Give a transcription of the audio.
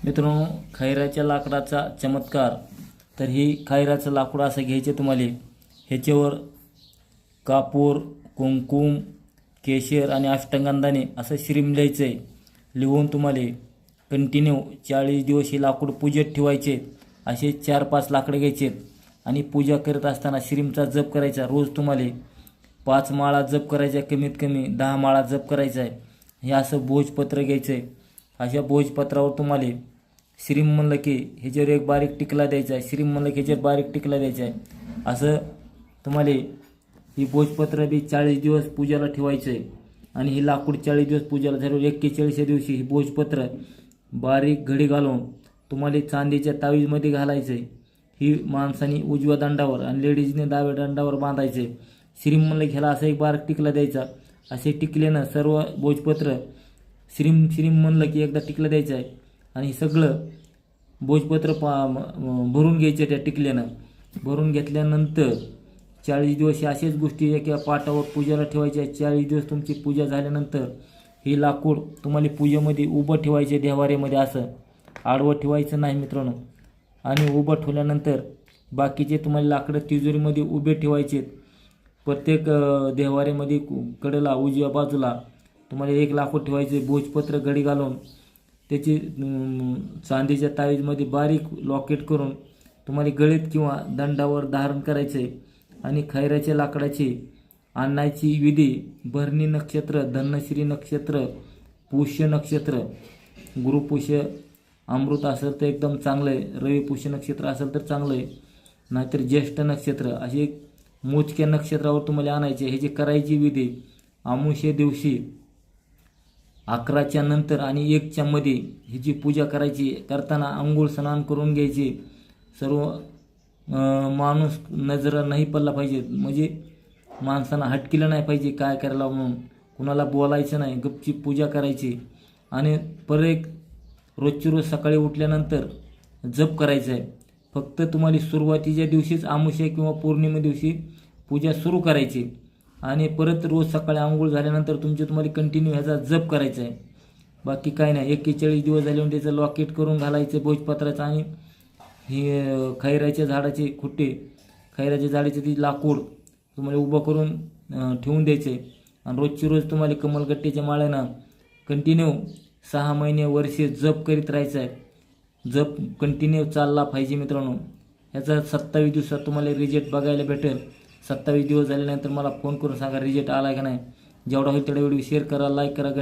मित्रांनो, खैराच्या लाकडाचा चमत्कार. तर ही खैराचं लाकूड असं घ्यायचे तुम्हाला. ह्याच्यावर कापूर, कुंकुम, केशर आणि अष्टगंधाने असं श्रीम लिहायचं आहे. लिहून तुम्हाला कंटिन्यू 40 दिवस हे लाकूड पूजेत ठेवायचे. असे 4-5 लाकडे घ्यायचे आणि पूजा करत असताना श्रीमचा जप करायचा. रोज तुम्हाला 5 माळा जप करायचा, कमीत कमी 10 माळा जप करायचा आहे. हे असं भोजपत्र घ्यायचं आहे. अशा भोजपत्रावर तुम्हाला श्रीम म्हणलं की ह्याच्यावर एक बारीक टिकला द्यायचा आहे, श्रीम म्हणलं की ह्याच्यावर बारीक टिकला द्यायचा आहे. असं तुम्हाला ही भोजपत्र बी 40 दिवस पूजाला ठेवायचं आहे. आणि ही लाकूड 40 दिवस पूजाला झाल्यावर 41व्या दिवशी ही भोजपत्र बारीक घडी घालून तुम्हाला चांदीच्या तावीजमध्ये घालायचं आहे. ही माणसाने उजव्या दंडावर आणि लेडीजने डाव्या दंडावर बांधायचं आहे. श्रीम म्हणलं की ह्याला असा एक बारीक टिकला द्यायचा. असे टिकल्यानं सर्व भोजपत्र श्रीम श्रीम म्हणलं की एकदा टिकलं द्यायचं आहे. आणि सगळं भोजपत्र भरून घ्यायचं. त्या टिकल्यानं भरून घेतल्यानंतर 40 दिवस अशाच गोष्टी एका पाटावर पूजेला ठेवायच्या. 40 दिवस तुमची पूजा झाल्यानंतर हे लाकूड तुम्हाला पूजेमध्ये उभं ठेवायचे. देवाऱ्यामध्ये असं आडवं ठेवायचं नाही मित्रांनो. आणि उभं ठेवल्यानंतर बाकीचे तुम्हाला लाकडं तिजोरीमध्ये उभे ठेवायचे. प्रत्येक देवाऱ्यामध्ये कडेला उजव्या बाजूला तुम्हाला एक लाकूड ठेवायचे. भोजपत्र घडी घालून त्याची चांदीच्या तावीजमध्ये बारीक लॉकेट करून तुम्हाला गळीत किंवा दंडावर धारण करायचे. आणि खैराच्या लाकडाची आणायची विधी भरणी नक्षत्र, धनश्री नक्षत्र, पुष्य नक्षत्र, गुरुपुष्य अमृत असेल तर एकदम चांगलं आहे, रवी पुष्य नक्षत्र असेल तर चांगलं आहे, नाहीतर ज्येष्ठ नक्षत्र असे मोजक्या नक्षत्रावर तुम्हाला आणायचे. ह्याची करायची विधी अमावस्ये दिवशी 11च्या नंतर आणि 1च्या मध्ये हिची पूजा करायची. करताना अंघोळ स्नान करून घ्यायची. सर्व माणूस नजर नाही पडला पाहिजे, म्हणजे माणसांना हटकिलं नाही पाहिजे काय करायला म्हणून. कुणाला बोलायचं नाही, गपचीप पूजा करायची. आणि परत रोजची रोज सकाळी उठल्यानंतर जप करायचं आहे. फक्त तुम्हाला सुरुवातीच्या दिवशीच अमावस्या किंवा पौर्णिमे दिवशी पूजा सुरू करायची. आणि परत रोज सकाळी आंघोळ झाल्यानंतर तुम्हाला कंटिन्यू ह्याचा जप करायचा आहे. बाकी काय नाही. 41 दिवस झाल्यावर त्याचं लॉकेट करून घालायचं भोजपत्राचं. आणि हे खैराच्या झाडाचे खुट्टे, खैराच्या झाडाचे ती लाकूड तुम्हाला उभं करून ठेवून द्यायचे. आणि रोजची रोज तुम्हाला कमलगट्टीच्या माळ्यानं कंटिन्यू 6 महिने वर्षे जप करीत राहायचं आहे. जप कंटिन्यू चालला पाहिजे मित्रांनो. ह्याचा 27 दिवसात तुम्हाला रिजल्ट बघायला भेटेल. 27 दिवस झाल्यानंतर मला फोन करून सांगा रिजल्ट आला का नाही. जेवढा होईल तेवढा व्हिडिओ शेअर करा, लाईक करा.